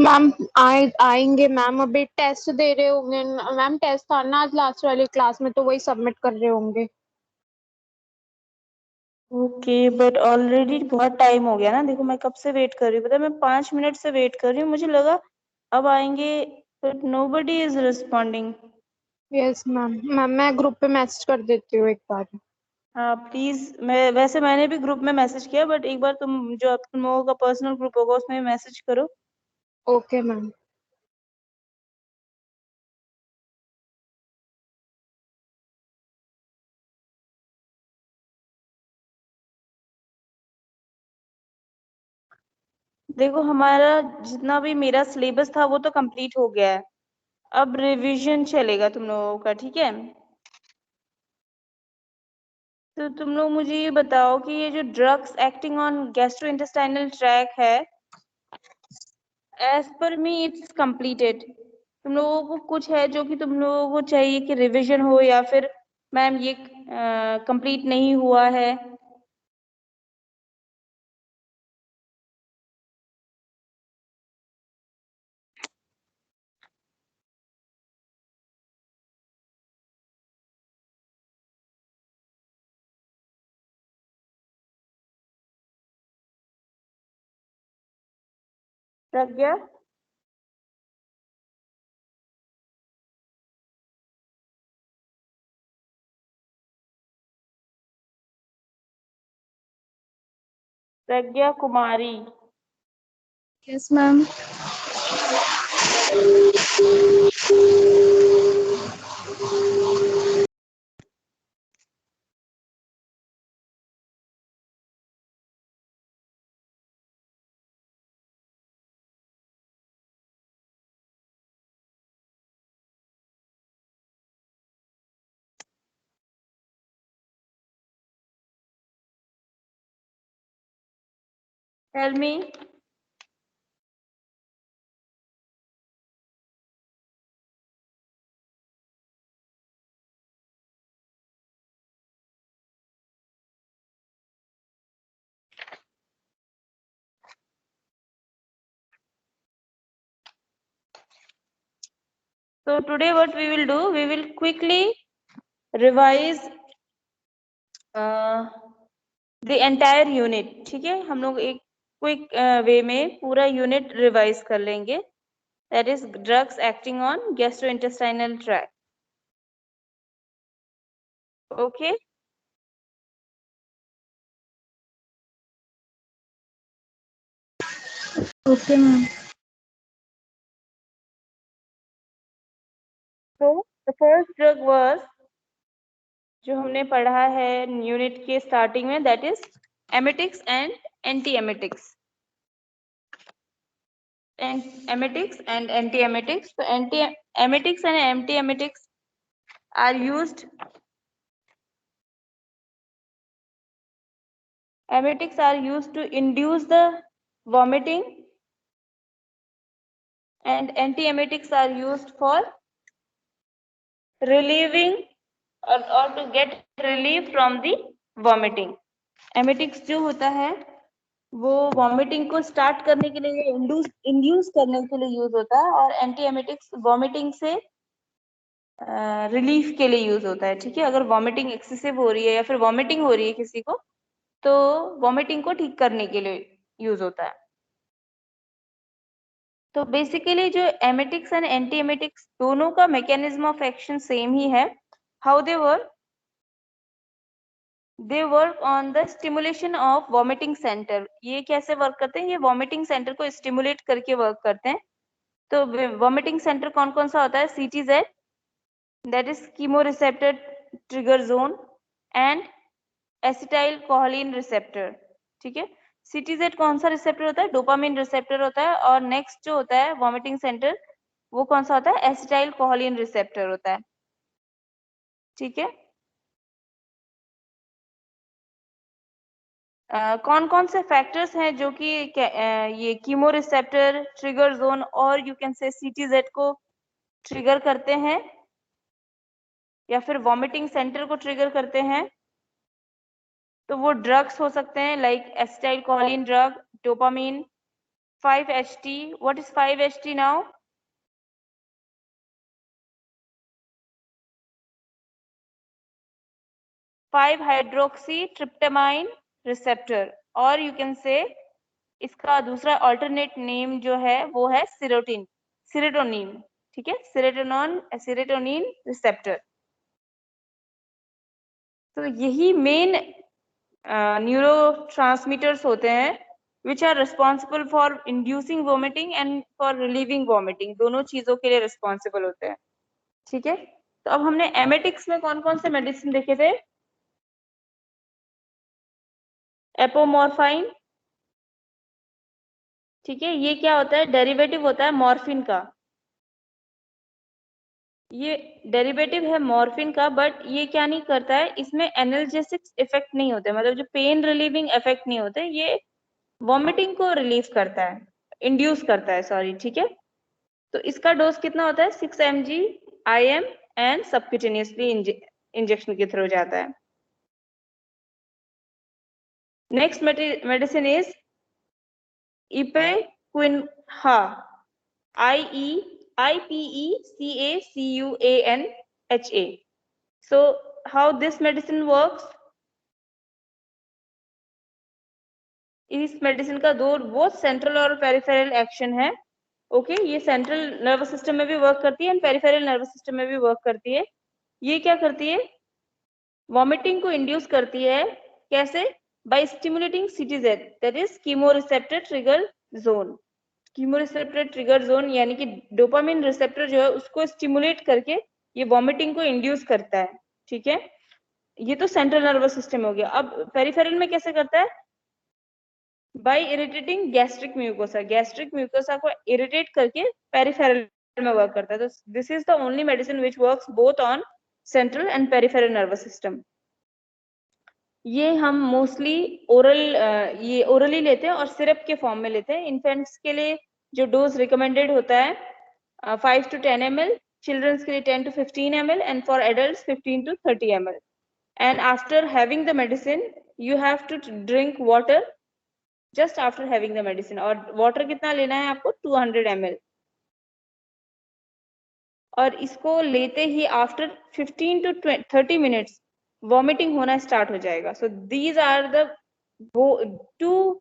Ma'am आएंगे ma'am, अभी test दे रहे होंगे मैम। टेस्ट था ना आज लास्ट वाली क्लास में, तो वही सबमिट कर रहे होंगे। ओके, बट ऑलरेडी बहुत टाइम हो गया ना। देखो मैं कब से वेट कर रही हूँ, पता है, मैं 5 मिनट से वेट कर रही हूँ। मुझे लगा अब आएंगे, but nobody is responding. Yes ma'am. Ma'am मैं ग्रुप पे मैसेज कर देती हूँ एक बार। हाँ प्लीज। मैंने भी ग्रुप में मैसेज किया, बट एक बार तुम जो तुम लोगों का पर्सनल ग्रुप होगा उसमें मैसेज करो। Okay ma'am. देखो हमारा जितना भी मेरा सिलेबस था वो तो कंप्लीट हो गया है। अब रिवीजन चलेगा तुम लोगों का, ठीक है। तो तुम लोग मुझे ये बताओ कि ये जो drugs acting on gastrointestinal tract है, as per me it's completed. तुम लोगों को कुछ है जो कि तुम लोगों को चाहिए कि रिवीजन हो, या फिर मैम ये कंप्लीट नहीं हुआ है? Pragya, Pragya Kumari. Yes ma'am. Tell me. So today what we will do, we will quickly revise the entire unit, ठीक है। हम लोग एक क्विक वे में पूरा यूनिट रिवाइज कर लेंगे, that is drugs acting on gastrointestinal tract. Okay. Okay ma'am. तो द फर्स्ट ड्रग वाज, जो हमने पढ़ा है यूनिट के स्टार्टिंग में, that is emetics and anti emetics. Emetics and anti-emetics. So anti-emetics and anti-emetics are used. Emetics are used to induce the vomiting, and anti-emetics are used for relieving or to get relief from the vomiting. Emetics जो होता है वो vomiting को start करने के लिए, induce करने के लिए यूज होता है, और एंटी एमेटिक्स वॉमिटिंग से रिलीफ के लिए यूज होता है, ठीक है। अगर वॉमिटिंग एक्सेसिव हो रही है या फिर वॉमिटिंग हो रही है किसी को, तो वॉमिटिंग को ठीक करने के लिए यूज होता है। तो बेसिकली जो एमेटिक्स एंड एंटी एमेटिक्स दोनों का मैकेनिज्म ऑफ एक्शन सेम ही है। How they work on the stimulation of vomiting centre. ये कैसे वर्क करते हैं? ये वॉमिटिंग सेंटर को स्टिमुलेट करके वर्क करते हैं। तो वॉमिटिंग सेंटर कौन कौन सा होता है? CTZ, that is chemoreceptor trigger zone, and acetylcholine receptor, ठीक है। सीटीजेड कौन सा रिसेप्टर होता है? डोपामिन रिसेप्टर होता है। और नेक्स्ट जो होता है वॉमिटिंग सेंटर, वो कौन सा होता है? एसिटाइल कोलिन रिसेप्टर होता है, ठीक है। कौन कौन से फैक्टर्स हैं जो कि ये कीमो रिसेप्टर, ट्रिगर जोन और यू कैन से सीटीजेड को ट्रिगर करते हैं, या फिर वॉमिटिंग सेंटर को ट्रिगर करते हैं? तो वो ड्रग्स हो सकते हैं like acetyl choline drug, dopamine, 5-HT. What is 5-HT now? 5-hydroxytryptamine receptor, और you can say इसका दूसरा alternate name जो है वो है serotonin. ठीक है, serotonin receptor. तो यही मेन न्यूरोट्रांसमीटर्स होते हैं which are responsible for inducing vomiting and for relieving vomiting. दोनों चीजों के लिए responsible होते हैं. ठीक है, तो अब हमने एमेटिक्स में कौन कौन से मेडिसिन देखे थे? एपोमॉर्फाइन. ठीक है, ये क्या होता है? डेरिवेटिव होता है मॉर्फिन का. ये डेरिवेटिव है मॉर्फिन का, बट ये क्या नहीं करता है, इसमें एनाल्जेसिक इफेक्ट नहीं होते, मतलब जो पेन रिलीविंग इफेक्ट नहीं होते, ये वॉमिटिंग को रिलीव करता है, इंड्यूस करता है, सॉरी. ठीक है, तो इसका डोज कितना होता है? 6 mg IM and subcutaneously injection के थ्रू जाता है. Next medicine is ipecacuanha. IPECACUANHA. So how this medicine works? इस मेडिसिन का दो वो सेंट्रल और पेरिफेरल एक्शन है. ओके, ये सेंट्रल नर्वस सिस्टम में भी वर्क करती है एंड पेरिफेरल नर्वस सिस्टम में भी वर्क करती है. ये क्या करती है? वॉमिटिंग को इंड्यूस करती है. कैसे? By stimulating CTZ, that is chemoreceptor trigger zone. Chemoreceptor trigger zone यानी कि डोपामिन रिसेप्टर जो है उसको स्टिमुलेट करके ये वॉमिटिंग को इंड्यूस करता है. ठीक है, ये तो सेंट्रल नर्वस सिस्टम हो गया. अब पेरिफेरल में कैसे करता है? By irritating gastric mucosa. Gastric mucosa को इरिटेट करके पेरिफेरल में वर्क करता है. तो this is the only medicine which works both on central and peripheral nervous system. ये हम मोस्टली ये ओरली लेते हैं और सिरप के फॉर्म में लेते हैं. इन्फेंट्स के लिए जो डोज रिकमेंडेड होता है 5 to 10 ml, चिल्ड्रंस के लिए 10 to 15 ml and for adults 15 to 30 ml. And after having the medicine you have to drink water just after having the medicine. और वाटर कितना लेना है आपको? 200 ml. और इसको लेते ही आफ्टर 15 to 30 minutes वॉमिटिंग होना स्टार्ट हो जाएगा. So these are the two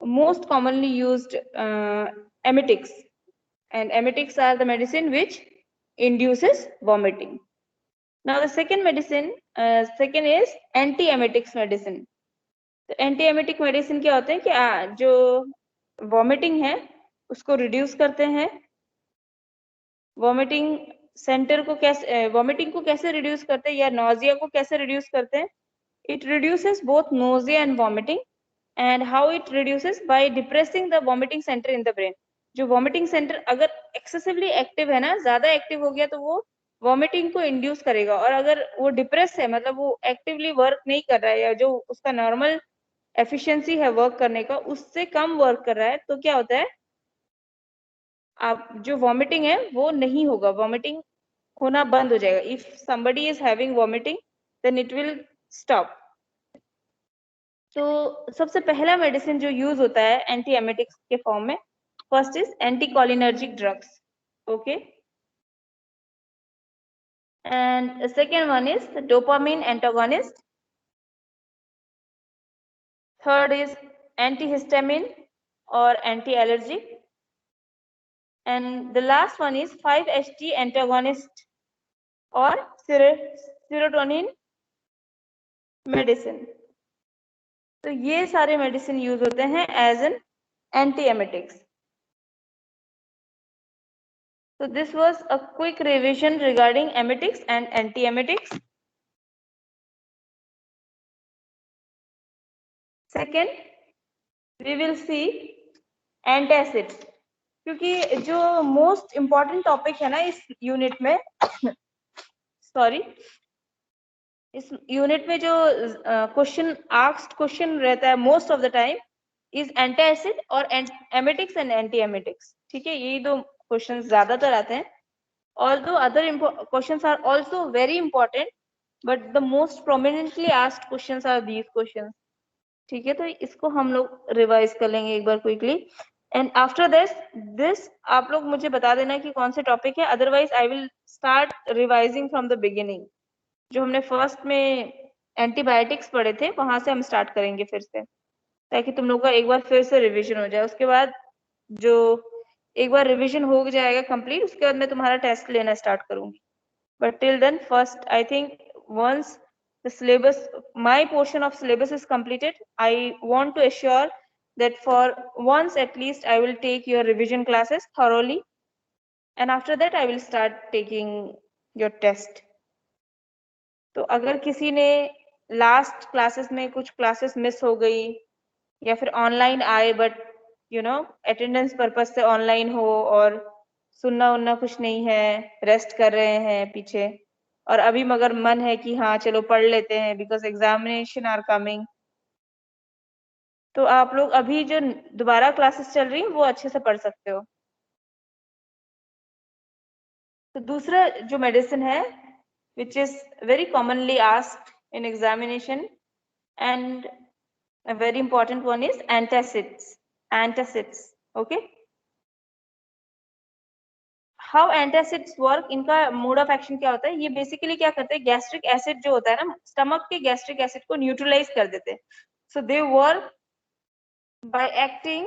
most commonly used emetics, and emetics are the medicine which induces vomiting. Now the second medicine, second is anti-emetics medicine. तो anti-emetic medicine क्या होते हैं कि जो vomiting है उसको रिड्यूस करते हैं. वॉमिटिंग सेंटर को कैसे, वॉमिटिंग को कैसे रिड्यूस करते हैं या नोजिया को कैसे रिड्यूस करते हैं? It reduces both nausea and vomiting. And how it reduces? By depressing the vomiting centre in the brain. जो वॉमिटिंग सेंटर अगर एक्सेसिवली एक्टिव है ना, ज्यादा एक्टिव हो गया, तो वो वॉमिटिंग को इंड्यूस करेगा. और अगर वो डिप्रेस है, मतलब वो एक्टिवली वर्क नहीं कर रहा है या जो उसका नॉर्मल एफिशिएंसी है वर्क करने का उससे कम वर्क कर रहा है, तो क्या होता है? आप जो वॉमिटिंग है वो नहीं होगा, वॉमिटिंग होना बंद हो जाएगा. If somebody is having vomiting then it will stop. तो सबसे पहला मेडिसिन जो यूज होता है एंटी एमेटिक्स के फॉर्म में, first is anticholinergic drugs. Okay, and second one is dopamine antagonist. Third is antihistamine और anti allergic. And the last one is 5-HT antagonist or serotonin medicine. तो ये सारे medicine use होते हैं as an antiemetics. So this was a quick revision regarding emetics and anti-emetics. Second, we will see antacids. क्योंकि जो most important topic है ना इस यूनिट में सॉरी इस यूनिट में जो क्वेश्चन आस्क्ड क्वेश्चन रहता है most of the time is antacid और एमेटिक्स एंड एंटी एमेटिक्स. ठीक है, यही दो क्वेश्चन ज्यादातर आते हैं. although other questions are also very important, but the most prominently asked questions are these questions. ठीक है, तो इसको हम लोग रिवाइज कर लेंगे एक बार क्विकली. एंड आफ्टर दिस आप लोग मुझे बता देना कि कौन से टॉपिक है, otherwise I will start revising from the beginning. जो हमने फर्स्ट में एंटीबायोटिक्स पढ़े थे वहां से हम स्टार्ट करेंगे फिर से, ताकि तुम लोग का एक बार फिर से रिवीजन हो जाए। उसके बाद जो एक बार रिवीजन हो जाएगा कंप्लीट, उसके बाद मैं तुम्हारा टेस्ट लेना स्टार्ट करूंगी। But till then first I think once the syllabus, my portion of syllabus is completed, I want to assure that for once at least I will take your revision classes thoroughly, and after that I will start taking your test. तो अगर किसी ने last classes में कुछ classes miss हो गई या फिर ऑनलाइन आए बट अटेंडेंस पर्पस से ऑनलाइन हो और सुनना उनना कुछ नहीं है, रेस्ट कर रहे हैं पीछे, और अभी मगर मन है कि हाँ चलो पढ़ लेते हैं बिकॉज एग्जामिनेशन आर कमिंग, तो आप लोग अभी जो दोबारा क्लासेस चल रही हैं वो अच्छे से पढ़ सकते हो। तो दूसरा जो मेडिसिन है which is very commonly asked in examination and a very important one is antacids. Okay, how antacids work, इनका मोड ऑफ एक्शन क्या होता है? ये बेसिकली क्या करते हैं, गैस्ट्रिक एसिड जो होता है ना, स्टमक के गैस्ट्रिक एसिड को न्यूट्रलाइज कर देते हैं। So they work by acting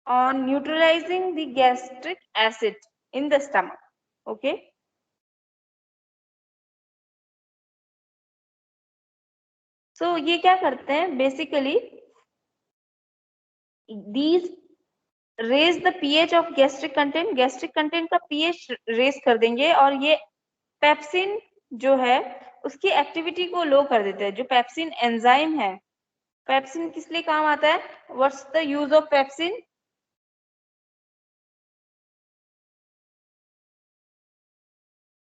on neutralizing the gastric acid in the stomach. Okay, so ये क्या करते हैं basically, these raise the pH of gastric content का pH रेज कर देंगे, और ये पेप्सिन जो है उसकी एक्टिविटी को लो कर देते हैं। जो पेप्सिन एंजाइम है, पेप्सिन किस लिए काम आता है? What's the use of pepsin?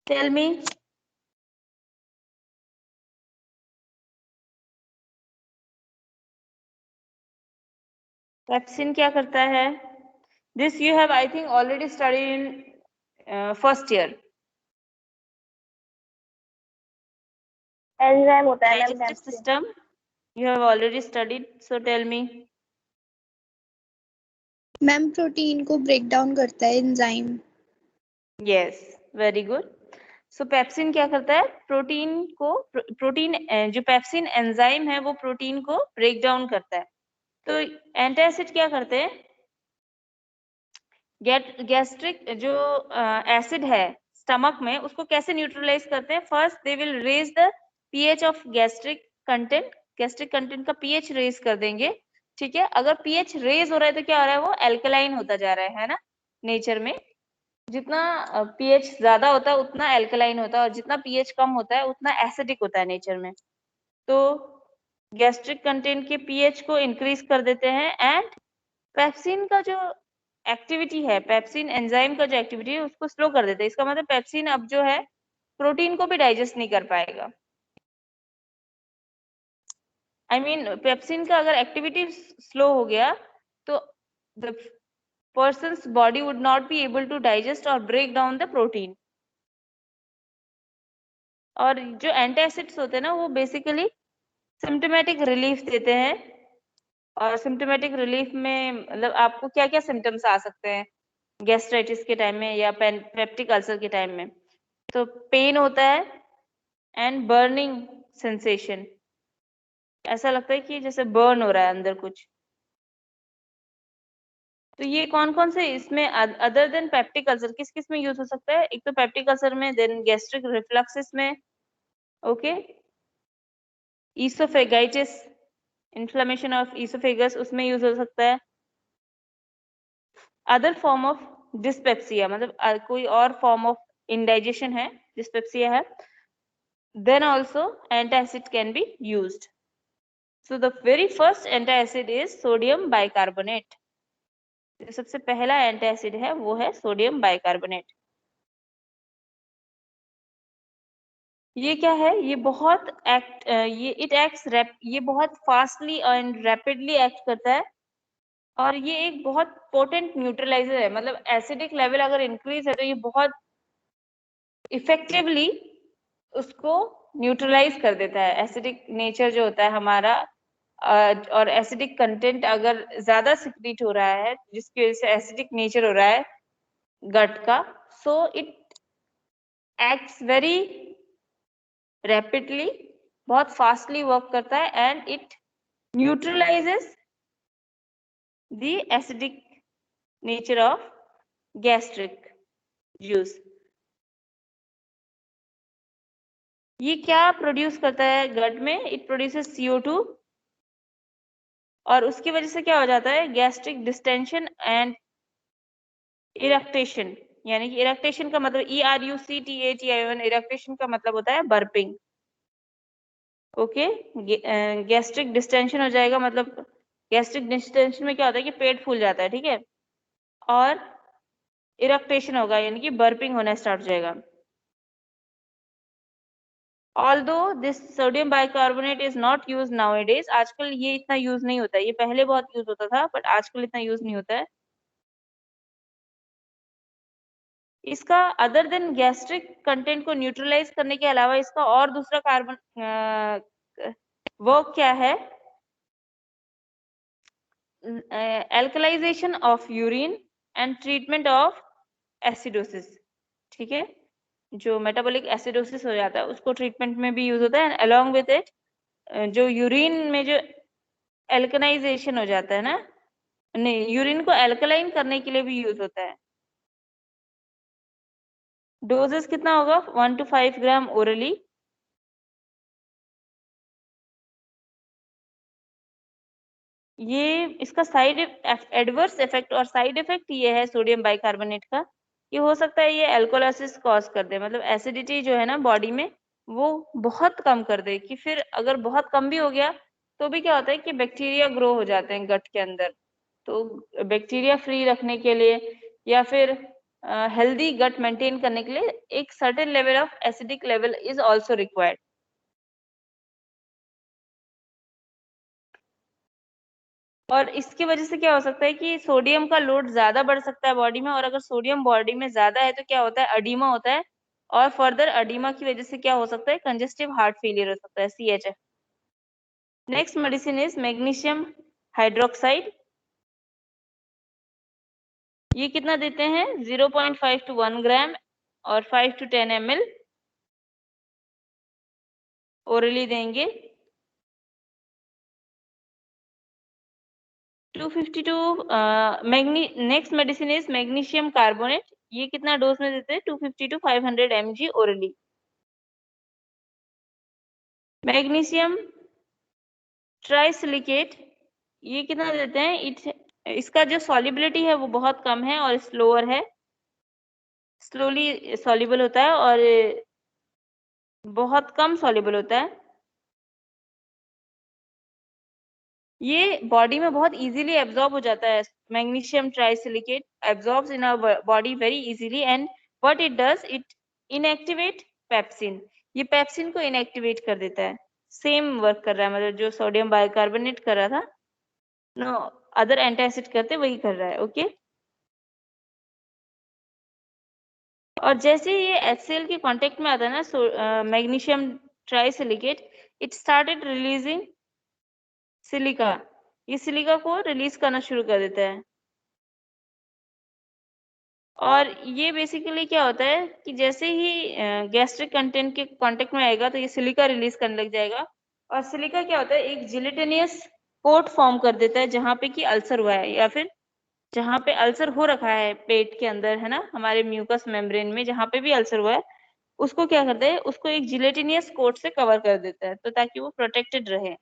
Tell me. Pepsin क्या करता है? This you have I think already study in first year. Enzyme होता है ma'am. Digestive system you have already studied, so tell me. Ma'am protein को break down करता है enzyme. Yes, very good. So pepsin क्या करता है? Protein जो pepsin enzyme है वो प्रोटीन को ब्रेक डाउन करता है। तो एंटासिड क्या करते हैं? गैस्ट्रिक जो एसिड है स्टमक में, उसको कैसे न्यूट्रलाइज करते हैं? First they will raise the pH of gastric content का पीएच रेज कर देंगे। ठीक है, अगर पीएच रेज हो रहा है तो क्या हो रहा है? वो एल्कलाइन होता जा रहा है ना। नेचर में जितना पीएच ज्यादा होता है उतना एल्कलाइन होता है, और जितना पीएच कम होता है उतना एसिडिक होता है नेचर में। तो गैस्ट्रिक कंटेंट के पीएच को इंक्रीज कर देते हैं, एंड पेप्सिन का जो एक्टिविटी है, पेप्सिन एंजाइम का जो एक्टिविटी है उसको स्लो कर देते हैं। इसका मतलब पेप्सिन अब जो है प्रोटीन को भी डाइजेस्ट नहीं कर पाएगा। आई मीन पेप्सिन का अगर एक्टिविटी स्लो हो गया तो the person's body would not be able to digest और ब्रेक डाउन द प्रोटीन। और जो एंटासिड्स होते हैं ना, वो बेसिकली सिम्टोमेटिक रिलीफ देते हैं। और सिम्टोमेटिक रिलीफ में मतलब आपको क्या क्या सिम्टम्स आ सकते हैं गैस्ट्राइटिस के टाइम में या पेप्टिक अल्सर के टाइम में? तो पेन होता है एंड बर्निंग सेंसेशन, ऐसा लगता है कि जैसे बर्न हो रहा है अंदर कुछ। तो ये कौन कौन से इसमें अदर देन पेप्टिक अल्सर किस किस में यूज हो सकता है? एक तो पेप्टिक अल्सर में, देन गैस्ट्रिक रिफ्लक्सिस में, ओके, ईसोफेगाइटिस, इन्फ्लेमेशन ऑफ ईसोफेगस, उसमें यूज हो सकता है। अदर फॉर्म ऑफ डिस्पेप्सिया, मतलब कोई और फॉर्म ऑफ इंडाइजेशन है, डिस्पेप्सिया है, then also antacid can be used. So the very first antacid is sodium bicarbonate. जो सबसे पहला एंटासिड है वो है सोडियम बाइकार्बोनेट। ये क्या है? ये बहुत ये बहुत फास्टली एंड रैपिडली एक्ट करता है, और ये एक बहुत पोटेंट न्यूट्रलाइजर है। मतलब एसिडिक लेवल अगर इंक्रीज है तो ये बहुत इफेक्टिवली उसको न्यूट्रलाइज कर देता है। एसिडिक नेचर जो होता है हमारा और एसिडिक कंटेंट अगर ज्यादा सिक्रीट हो रहा है जिसकी वजह से एसिडिक नेचर हो रहा है गट का, so it acts very rapidly, बहुत फास्टली वर्क करता है and it neutralises the acidic nature of gastric juice. ये क्या प्रोड्यूस करता है गट में? इट प्रोड्यूसेस CO2 और उसकी वजह से क्या हो जाता है? गैस्ट्रिक डिस्टेंशन एंड इरेक्टेशन, यानी कि इरेक्टेशन का मतलब ERUCTATION, इरेक्टेशन का मतलब होता है बर्पिंग। ओके, गैस्ट्रिक डिस्टेंशन हो जाएगा, मतलब गैस्ट्रिक डिस्टेंशन में क्या होता है कि पेट फूल जाता है, ठीक है, और इरेक्टेशन होगा यानी कि बर्पिंग होना स्टार्ट हो जाएगा। Although this sodium bicarbonate is not used nowadays, आजकल ये इतना यूज नहीं होता है, ये पहले बहुत यूज होता था बट आजकल इतना यूज नहीं होता है। इसका अदर देन गैस्ट्रिक कंटेंट को न्यूट्रलाइज करने के अलावा इसका और दूसरा कार्बन वर्क क्या है? Alkalisation of urine and treatment of acidosis, ठीक है, जो मेटाबॉलिक एसिडोसिस हो जाता है उसको ट्रीटमेंट में भी यूज होता है। अलोंग विद इट जो यूरिन में जो एल्कनाइजेशन हो जाता है ना, नहीं, यूरिन को एल्कलाइन करने के लिए भी यूज होता है। डोजेस कितना होगा? 1 to 5 ग्राम ओरली। ये इसका साइड एडवर्स इफेक्ट और साइड इफेक्ट ये है सोडियम बाइकार्बोनेट का, ये हो सकता है ये एल्कोलासिस कॉज कर दे, मतलब एसिडिटी जो है ना बॉडी में वो बहुत कम कर दे, कि फिर अगर बहुत कम भी हो गया तो भी क्या होता है कि बैक्टीरिया ग्रो हो जाते हैं गट के अंदर, तो बैक्टीरिया फ्री रखने के लिए या फिर हेल्दी गट मेंटेन करने के लिए एक certain level of acidic level is also required. और इसकी वजह से क्या हो सकता है कि सोडियम का लोड ज्यादा बढ़ सकता है बॉडी में, और अगर सोडियम बॉडी में ज्यादा है तो क्या होता है? अडीमा होता है, और फर्दर अडीमा की वजह से क्या हो सकता है? कंजेस्टिव हार्ट फेलियर हो सकता है, CHF। Next medicine is magnesium hydroxide. ये कितना देते हैं? 0.5 to 1 ग्राम और 5 to 10 ml ओरली देंगे। 252 next medicine is magnesium carbonate. ये कितना डोज में देते हैं? 250 to 500 mg orally. Magnesium trisilicate, ये कितना देते हैं? इसका जो सॉल्युबिलिटी है वो बहुत कम है और स्लोअर है, स्लोली सॉल्युबल होता है और बहुत कम सॉल्युबल होता है। ये बॉडी में बहुत इजीली एब्जॉर्ब हो जाता है। Magnesium trisilicate absorbs in our body very easily and what it does, it inactivate pepsin. ये पेप्सिन को इनएक्टिवेट कर देता है। सेम वर्क कर रहा है, मतलब जो सोडियम बाइकार्बोनेट कर रहा था, नो अदर एंटासिड करते वही कर रहा है। ओके, और जैसे ये HCl के कांटेक्ट में आता है ना magnesium trisilicate, it started releasing silica, ये सिलिका को रिलीज करना शुरू कर देता है। और ये बेसिकली क्या होता है कि जैसे ही गैस्ट्रिक कंटेंट के कांटेक्ट में आएगा तो ये सिलिका रिलीज करने लग जाएगा, और सिलिका क्या होता है? एक जिलेटिनियस कोट फॉर्म कर देता है जहाँ पे कि अल्सर हुआ है, या फिर जहाँ पे अल्सर हो रखा है पेट के अंदर, है ना, हमारे म्यूकस मेम्ब्रेन में जहाँ पे भी अल्सर हुआ है, उसको क्या करता है? उसको एक जिलेटिनियस कोट से कवर कर देता है, तो ताकि वो प्रोटेक्टेड रहे।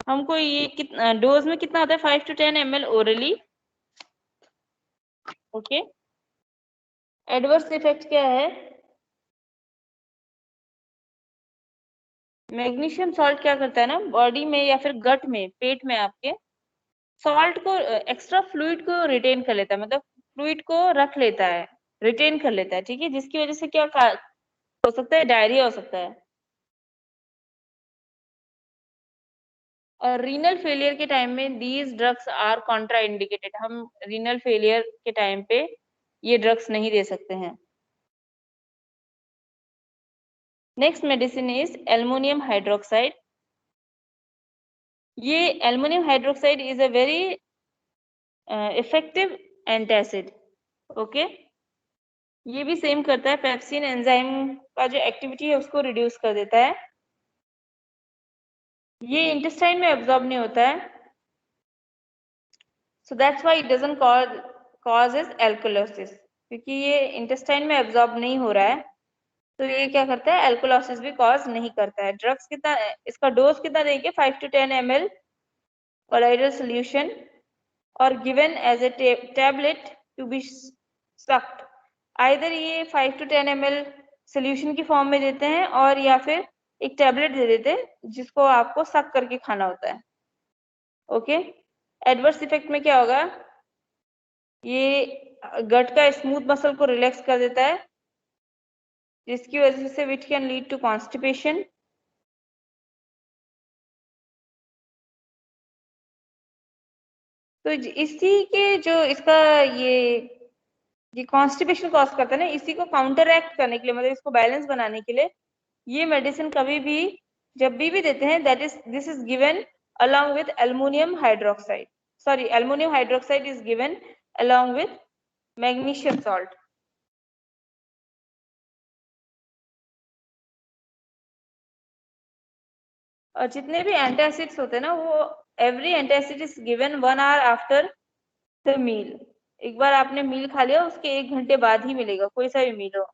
हमको ये कितना डोज में कितना होता है? 5 to 10 ml orally. Okay, adverse effect क्या है? मैग्नीशियम सॉल्ट क्या करता है ना बॉडी में या फिर गट में, पेट में आपके, सॉल्ट को एक्स्ट्रा फ्लूइड को रिटेन कर लेता है, मतलब फ्लूइड को रख लेता है, रिटेन कर लेता है, ठीक है, जिसकी वजह से क्या हो सकता है? डायरिया हो सकता है। और रीनल फेलियर के टाइम में these drugs are contraindicated, हम रीनल फेलियर के टाइम पे ये ड्रग्स नहीं दे सकते हैं। Next medicine is aluminium hydroxide. ये aluminium hydroxide is a very effective antacid. Okay, ये भी सेम करता है, पेप्सिन एंजाइम का जो एक्टिविटी है उसको रिड्यूस कर देता है। ये इंटेस्टाइन में एब्जॉर्ब नहीं होता है, so that's why it doesn't causes alkalosis, क्योंकि ये इंटेस्टाइन में एब्जॉर्ब नहीं हो रहा है तो ये क्या करता है, एल्कोलोसिस भी कॉज नहीं करता है। ड्रग्स कितना, इसका डोज कितना देंगे, 5 to 10 ml कोलाइडल सोल्यूशन और given as a tablet to be sucked. Either ये 5 to 10 ml सोल्यूशन की फॉर्म में देते हैं और या फिर एक टैबलेट दे देते हैं जिसको आपको सक करके खाना होता है। ओके, एडवर्स इफेक्ट में क्या होगा, ये गट का स्मूथ मसल को रिलैक्स कर देता है जिसकी वजह से which can lead to constipation. तो इसी के जो इसका ये कॉन्स्टिपेशन कॉज करता है ना, इसी को काउंटर एक्ट करने के लिए, मतलब इसको बैलेंस बनाने के लिए ये मेडिसिन कभी भी जब भी देते हैं, that is this is given along with aluminum hydroxide, sorry, aluminum hydroxide is given along with magnesium salt। और जितने भी एंटासिड्स होते हैं ना, वो every antacid is given 1 hour after the meal. एक बार आपने मील खा लिया उसके 1 घंटे बाद ही मिलेगा, कोई सा भी मील हो।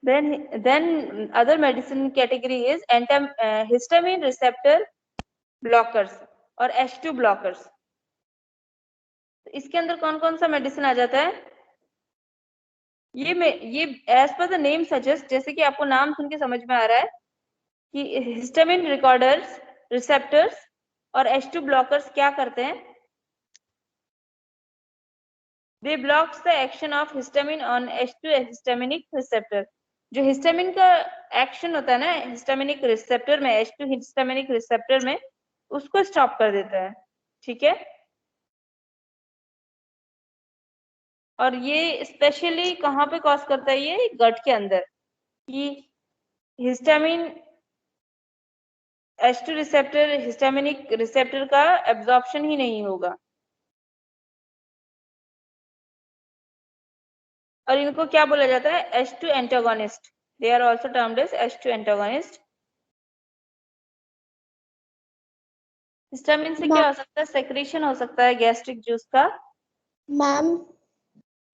then other medicine category is histamine receptor blockers और H2 blockers। इसके अंदर कौन कौन सा मेडिसिन आ जाता है, ये as per the name suggest, जैसे कि आपको नाम सुन के समझ में आ रहा है कि हिस्टामिन रिकॉर्डर्स, रिसेप्टर्स और H2 ब्लॉकर्स क्या करते हैं, they blocks the action of histamine on H2 histaminic receptor. जो हिस्टामिन का एक्शन होता है ना हिस्टामिनिक रिसेप्टर में, H2 हिस्टामिनिक रिसेप्टर में, उसको स्टॉप कर देता है। ठीक है, और ये स्पेशली कहाँ पे कॉज करता है, ये गट के अंदर, कि histamine H2 receptor histaminic receptor का एब्जॉर्प्शन ही नहीं होगा। और इनको क्या बोला जाता है, H2 antagonist. They are also termed as H2 antagonist. Histamine से क्या हो सकता है, सेक्रेशन हो सकता है गैस्ट्रिक जूस का। मैम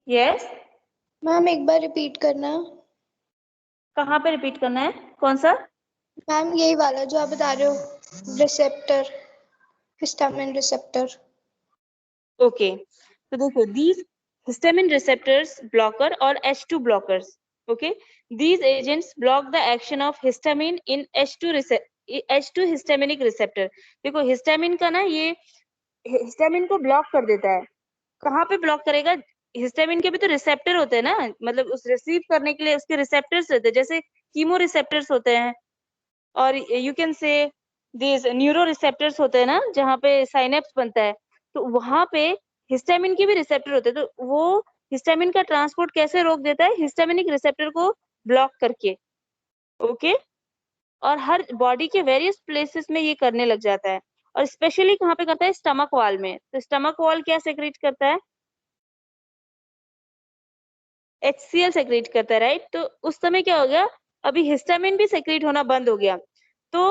यस, मैम एक बार रिपीट करना। कहाँ पे रिपीट करना है, कौन सा? मैम यही वाला जो आप बता रहे हो, रिसेप्टर, हिस्टामिन रिसेप्टर। ओके, तो देखो these histamine receptors blocker or H2 blockers, okay, these agents block the action of histamine in H2 histaminic receptor। देखो हिस्टामिन का ना, ये हिस्टामिन को ब्लॉक कर देता है। कहाँ पे ब्लॉक करेगा, हिस्टामिन के भी तो रिसेप्टर होते हैं ना, मतलब उस रिसीव करने के लिए उसके रिसेप्टर्स होते हैं, जैसे कीमो रिसेप्टर्स होते हैं और you can say this neuro receptors होते हैं ना, जहाँ पे साइनेप्स बनता है, तो वहां पे हिस्टामिन के भी रिसेप्टर होते हैं। तो वो हिस्टामिन का ट्रांसपोर्ट कैसे रोक देता है, हिस्टामिनिक रिसेप्टर को ब्लॉक करके। ओके, और हर बॉडी के वेरियस प्लेसेस में ये करने लग जाता है, और स्पेशली कहाँ पे करता है, स्टमक वॉल में। तो स्टमक वॉल क्या सेक्रेट करता है, HCl सेक्रेट करता है, राइट। तो उस समय क्या हो गया, अभी हिस्टामिन भी सेक्रेट होना बंद हो गया, तो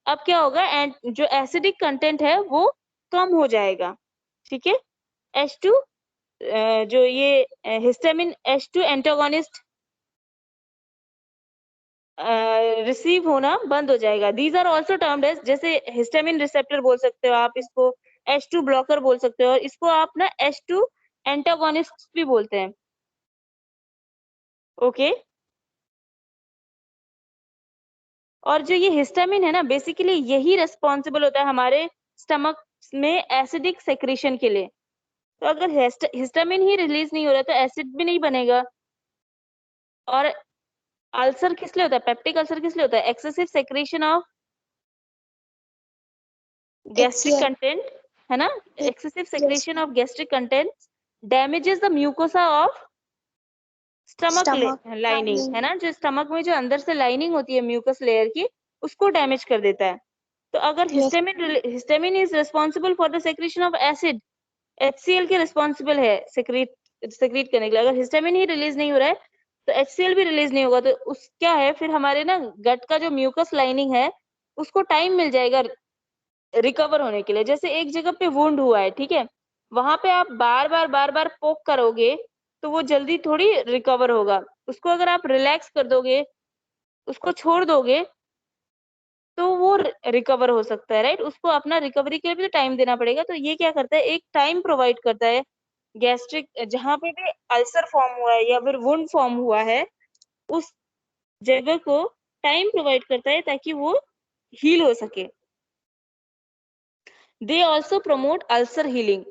अब क्या होगा, एंड जो एसिडिक कंटेंट है वो कम हो जाएगा। ठीक है, H2 जो ये हिस्टामिन H2 एंटागोनिस्ट रिसीव होना बंद हो जाएगा। These are also termed as, जैसे हिस्टामिन रिसेप्टर बोल सकते हो आप इसको, H2 ब्लॉकर बोल सकते हो, और इसको आप ना H2 एंटागोनिस्ट भी बोलते हैं। ओके, और जो ये हिस्टामिन है ना, बेसिकली यही रेस्पॉन्सिबल होता है हमारे स्टमक में एसिडिक सेक्रेशन के लिए। तो अगर हिस्टामिन ही रिलीज नहीं हो रहा तो एसिड भी नहीं बनेगा। और अल्सर किस लिए होता है, पेप्टिक अल्सर किस लिए होता है, excessive secretion of gastric HCl। Content, है ना, excessive secretion of gastric content damages the mucosa of stomach Stomach lining, lining. है ना, जो स्टमक में जो अंदर से लाइनिंग होती है म्यूकस लेयर की, उसको डैमेज कर देता है। तो अगर Yes. Histamine is responsible for the secretion of acid, HCl के रिस्पॉन्सिबल है सेक्रेट करने के लिए। अगर हिस्टामिन ही रिलीज नहीं हो रहा है तो HCl भी रिलीज नहीं होगा, तो उस क्या है फिर हमारे ना गट का जो म्यूकस लाइनिंग है उसको टाइम मिल जाएगा रिकवर होने के लिए। जैसे एक जगह पे वुंड हुआ है, ठीक है, वहां पे आप बार बार पोक करोगे तो वो जल्दी थोड़ी रिकवर होगा। उसको अगर आप रिलैक्स कर दोगे, उसको छोड़ दोगे, तो वो रिकवर हो सकता है, राइट। उसको अपना रिकवरी के लिए भी टाइम देना पड़ेगा। तो ये क्या करता है, एक टाइम प्रोवाइड करता है गैस्ट्रिक, जहां पे भी अल्सर फॉर्म हुआ है या फिर वुंड फॉर्म हुआ है उस जगह को टाइम प्रोवाइड करता है ताकि वो हील हो सके। They also promote ulcer healing.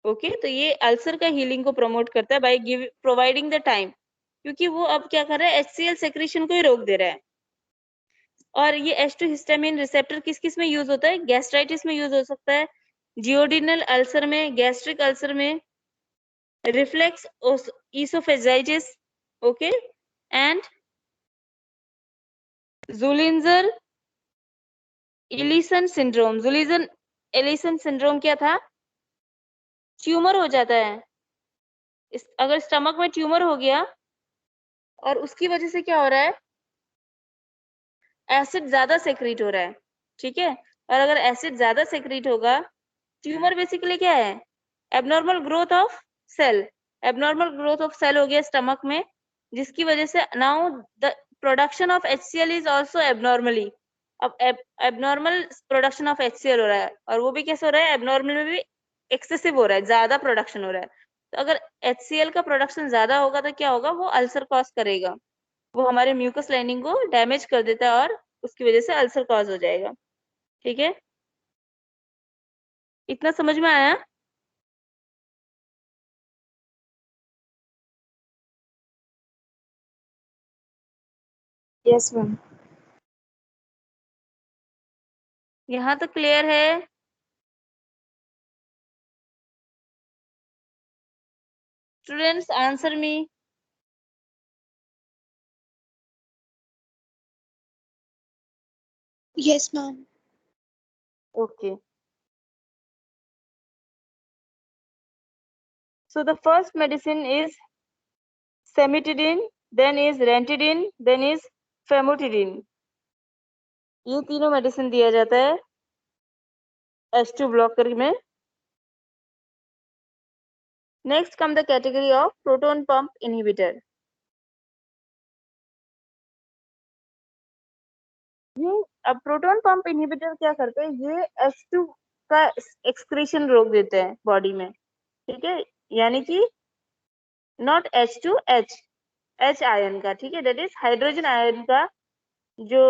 Okay, तो ये अल्सर का हीलिंग को प्रमोट करता है बाय प्रोवाइडिंग द टाइम, क्योंकि वो अब क्या कर रहा है, HCl सेक्रेशन को ही रोक दे रहा है। और ये H2 हिस्टामिन रिसेप्टर किस किस में यूज होता है, गैस्ट्राइटिस में यूज हो सकता है, जियोडिनल अल्सर में, गैस्ट्रिक अल्सर में, reflux oesophagitis, okay, and Zollinger Ellison syndrome. Zollinger Ellison syndrome क्या था, ट्यूमर हो जाता है, अगर स्टमक में ट्यूमर हो गया और उसकी वजह से क्या हो रहा है, एसिड ज्यादा सेक्रेट हो रहा है, ठीक है। और अगर एसिड ज्यादा सेक्रेट होगा, ट्यूमर बेसिकली क्या है, abnormal growth of cell, abnormal growth of cell हो गया स्टमक में, जिसकी वजह से now the production of HCl is also abnormally. अब एबनॉर्मल प्रोडक्शन ऑफ HCl हो रहा है, और वो भी कैसे हो रहा है, एबनॉर्मल में भी एक्सेसिव हो रहा है, ज्यादा प्रोडक्शन हो रहा है। तो अगर HCl का प्रोडक्शन ज्यादा होगा तो क्या होगा, वो अल्सर कॉज करेगा, वो हमारे म्यूकस लाइनिंग को डैमेज कर देता है और उसकी वजह से अल्सर कॉज हो जाएगा, ठीक है। इतना समझ में आया। Yes ma'am. यहाँ तक क्लियर है। Students answer me. Yes, ma'am. Okay, so the first medicine is semitidine, then is ranitidine, then is famotidine। ये तीनों मेडिसिन दिया जाता है H2 ब्लॉकर में। Next come the category of proton pump inhibitor. ये अब प्रोटॉन पंप इनहिबिटर क्या करते हैं, ये H2 का एक्सक्रीशन रोक देते हैं बॉडी में, ठीक है, यानी कि नॉट H2H, H आयन का, ठीक है, दैट इज हाइड्रोजन आयन का जो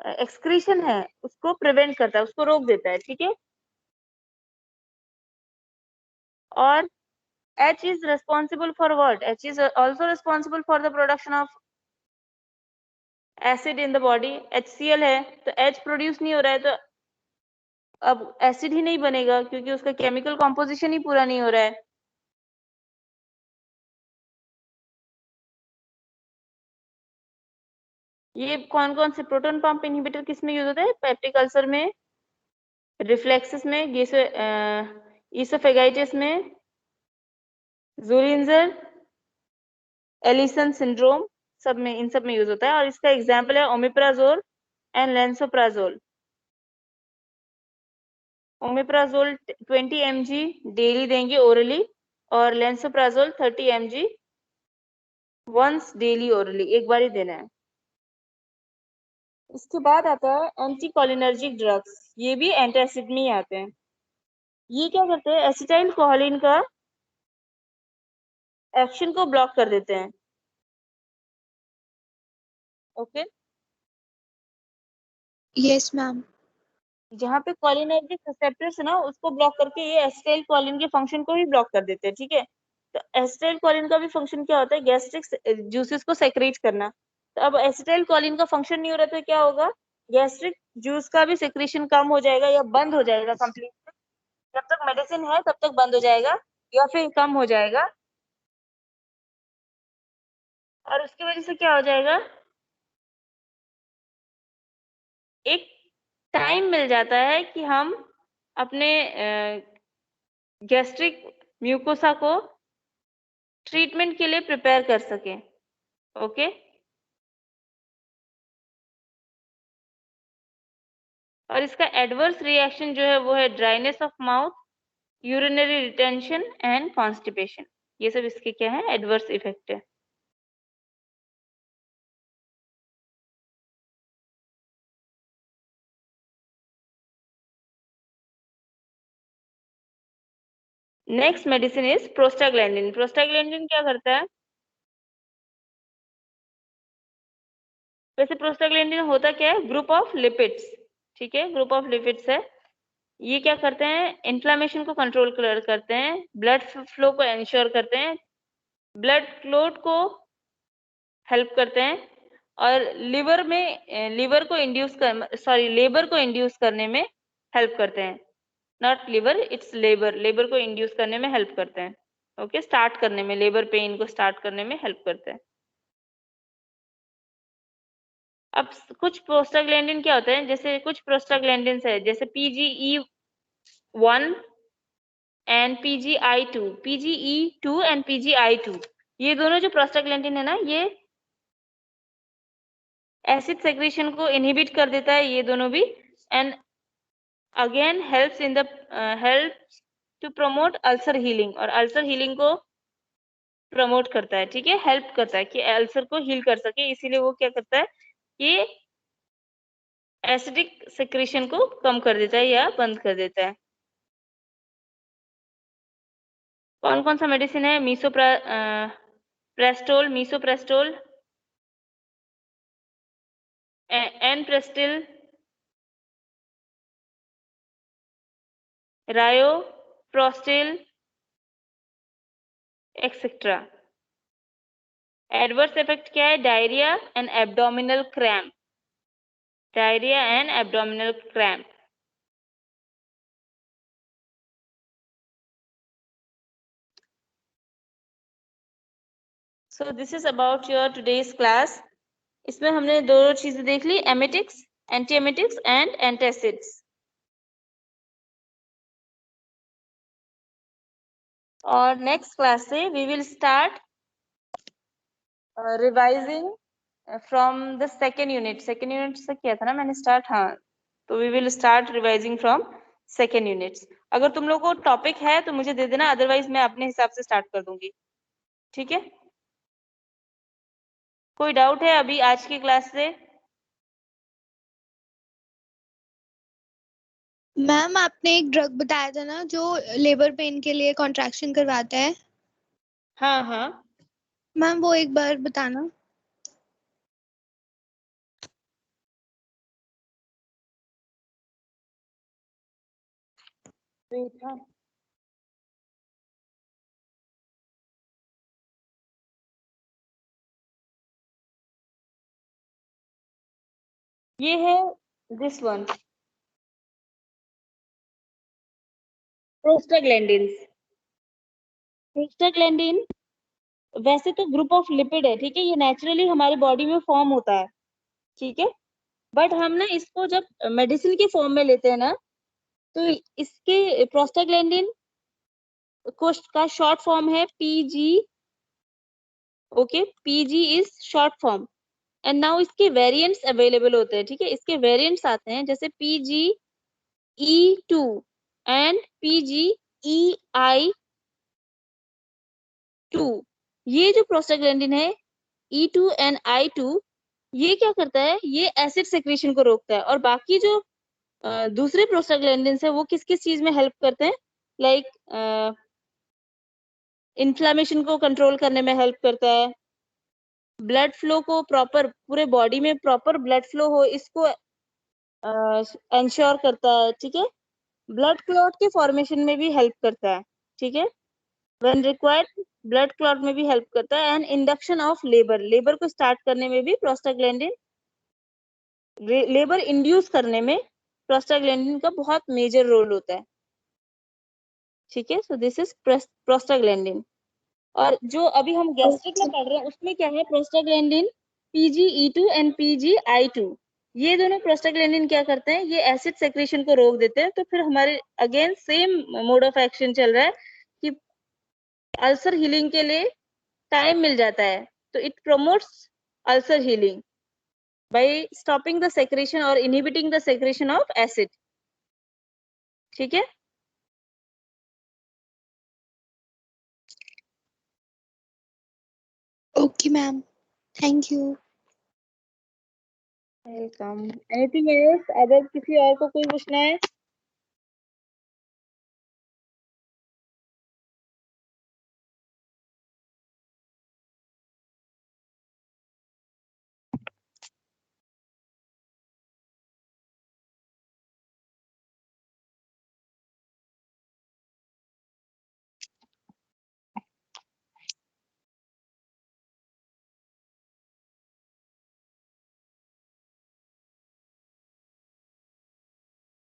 एक्सक्रीशन है उसको प्रिवेंट करता है, उसको रोक देता है, ठीक है। और H is responsible for what? H is also responsible for the production of acid in the body। HCl है तो H प्रोड्यूस नहीं हो रहा है तो अब एसिड ही नहीं बनेगा, क्योंकि उसका केमिकल कॉम्पोजिशन ही पूरा नहीं हो रहा है। ये कौन कौन से प्रोटॉन पंप इनहिबिटर किस में यूज होता है, पेप्टिक अल्सर में, रिफ्लेक्सेस में, इसोफेगाइटिस में, ज़ुलिंजर एलिसन सिंड्रोम, सब में, इन सब में यूज होता है। और इसका एग्जांपल है omeprazole and lansoprazole. Omeprazole 20 mg daily देंगे ओरली, और lansoprazole 30 mg once daily orally, एक बार ही देना है। इसके बाद आता है एंटीकोलिनर्जिक ड्रग्स, ये भी एंटासिड में ही आते हैं। ये क्या करते हैं, एसिटाइल कोलिन का एक्शन को ब्लॉक कर देते हैं, ओके। Yes, ma'am. जहाँ पे कोलिनर्जिक रिसेप्टर्स है ना, उसको ब्लॉक करके ये एसिटाइल कोलिन के फंक्शन को ही ब्लॉक कर देते हैं, ठीक है। तो एसिटाइल कोलिन का भी फंक्शन क्या होता है, गैस्ट्रिक जूसेस को सेक्रेट करना। तो अब एसिटाइल कोलिन का फंक्शन नहीं हो रहा तो क्या होगा, गैस्ट्रिक जूस का भी सेक्रेशन कम हो जाएगा या बंद हो जाएगा कंप्लीट। जब तक मेडिसिन है तब तक बंद हो जाएगा, या फिर कम हो जाएगा, और उसकी वजह से क्या हो जाएगा, एक टाइम मिल जाता है कि हम अपने गैस्ट्रिक म्यूकोसा को ट्रीटमेंट के लिए प्रिपेयर कर सकें। ओके, और इसका एडवर्स रिएक्शन जो है वो है dryness of mouth, urinary retention and constipation. ये सब इसके क्या है, एडवर्स इफेक्ट है। Next medicine is prostaglandin. Prostaglandin क्या करता है, वैसे प्रोस्टाग्लैंडिन होता क्या है, ग्रुप ऑफ लिपिड्स, ठीक है, ग्रुप ऑफ लिपिड्स है। ये क्या करते हैं, इन्फ्लामेशन को कंट्रोल करते हैं, ब्लड फ्लो को एंश्योर करते हैं, ब्लड क्लॉट को हेल्प करते हैं, और लेबर को इंड्यूस करने में हेल्प करते हैं। नॉट लिवर, इट्स लेबर को इंड्यूस करने में हेल्प करते हैं। ओके, स्टार्ट करने में, लेबर पेन को स्टार्ट करने में हेल्प करते हैं। अब कुछ प्रोस्टाग्लैंडिन क्या होते हैं, जैसे कुछ प्रोस्टाग्लैंडिन है, जैसे PGE1 and PGI2 and PGI2, ये दोनों जो प्रोस्टाग्लैंडिन है ना, ये एसिड सेक्रेशन को इनहिबिट कर देता है, ये दोनों भी, and again help to promote ulcer healing, और अल्सर हीलिंग को प्रमोट करता है, ठीक है, हेल्प करता है कि अल्सर को हील कर सके, इसीलिए वो क्या करता है कि एसिडिक सेक्रेशन को कम कर देता है या बंद कर देता है। कौन कौन सा मेडिसिन है, misoprostol, enprostil, rioprostil, et cetera. Adverse effect क्या है, diarrhoea and abdominal cramp, so this is about your today's class. इसमें हमने दो चीजें देख ली, emetics, anti emetics and antacids. और नेक्स्ट क्लास से we will start revising from the second unit से किया था ना मैंने स्टार्ट, हाँ, तो we will start revising from second units. अगर तुम लोग को टॉपिक है तो मुझे दे देना, अदरवाइज मैं अपने हिसाब से स्टार्ट कर दूंगी, ठीक है। कोई डाउट है अभी आज की क्लास से? मैम आपने एक ड्रग बताया था ना जो लेबर पेन के लिए कॉन्ट्रैक्शन करवाता है, हाँ हाँ, मैम वो एक बार बताना। ये है दिस वन, प्रोस्टाग्लैंडिन। प्रोस्टाग्लैंडिन वैसे तो ग्रुप ऑफ लिपिड है, ठीक है, ये नेचुरली हमारी बॉडी में फॉर्म होता है, ठीक है, बट हम ना इसको जब मेडिसिन के फॉर्म में लेते हैं ना, तो इसके प्रोस्टाग्लैंडिन का शॉर्ट फॉर्म है PG। Okay, PG is short form, and now इसके वेरिएंट्स अवेलेबल होते हैं, ठीक है, इसके वेरिएंट्स आते हैं जैसे PGE2 एंड PGEI2। ये जो प्रोस्टाग्लैंडिन है E2 एंड I2, ये क्या करता है, ये एसिड सेक्रेशन को रोकता है, और बाकी जो दूसरे प्रोस्टाग्लैंडिन है वो किस किस चीज में हेल्प करते हैं, लाइक इन्फ्लामेशन को कंट्रोल करने में हेल्प करता है, ब्लड फ्लो को प्रॉपर, पूरे बॉडी में प्रॉपर ब्लड फ्लो हो इसको इंश्योर करता है, ठीक है, ब्लड क्लॉट के फॉर्मेशन में भी हेल्प करता है, ठीक है, व्हेन रिक्वायर्ड ब्लड क्लॉट में भी हेल्प करता है, एंड इंडक्शन ऑफ लेबर को स्टार्ट करने में भी प्रोस्टाग्लैंडिन, लेबर इंड्यूस करने में प्रोस्टाग्लैंडिन का बहुत मेजर रोल होता है, ठीक है, सो दिस इज प्रोस्टाग्लैंडिन। और जो अभी हम गैस्ट्रिक में पढ़ रहे हैं उसमें क्या है, प्रोस्टाग्लैंडिन PGE2 एंड PGI2, ये दोनों प्रोस्टाग्लैंडिन क्या करते हैं, ये एसिड सेक्रेशन को रोक देते हैं। तो फिर हमारे again same mode of action चल रहा है कि अल्सर हीलिंग के लिए टाइम मिल जाता है। तो it promotes ulcer healing by stopping the secretion और inhibiting the secretion of acid. ठीक है, okay ma'am, thank you. Welcome. Anything else, अगर किसी और को कोई पूछना है?